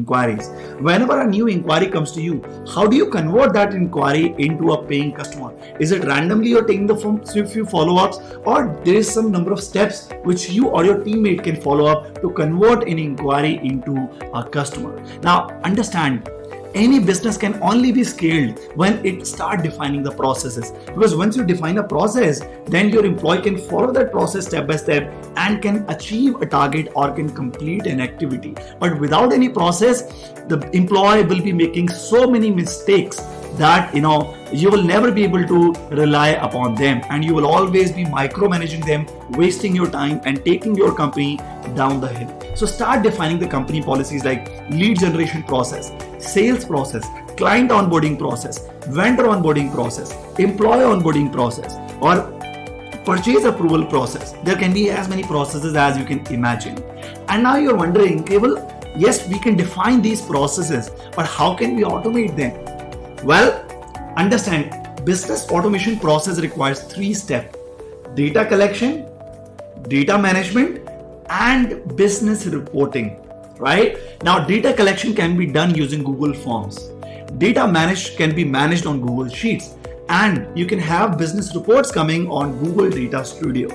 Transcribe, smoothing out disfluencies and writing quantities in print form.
inquiries. Whenever a new inquiry comes to you, how do you convert that inquiry into a paying customer? Is it randomly you're taking the form, few follow-ups, or there is some number of steps which you or your teammate can follow up to convert an inquiry into a customer? Now understand, any business can only be scaled when it start defining the processes, because once you define a process, then your employee can follow that process step by step and can achieve a target or can complete an activity. But without any process, the employee will be making so many mistakes that you will never be able to rely upon them, and you will always be micromanaging them, wasting your time and taking your company down the hill. So start defining the company policies like lead generation process, sales process, client onboarding process, vendor onboarding process, employee onboarding process, or purchase approval process. There can be as many processes as you can imagine. And now you're wondering, Kewal, yes, we can define these processes, but how can we automate them? Well, understand, business automation process requires 3 steps: data collection, data management, and business reporting. Right? Now, data collection can be done using Google Forms. Data can be managed on Google Sheets, and you can have business reports coming on Google Data Studio.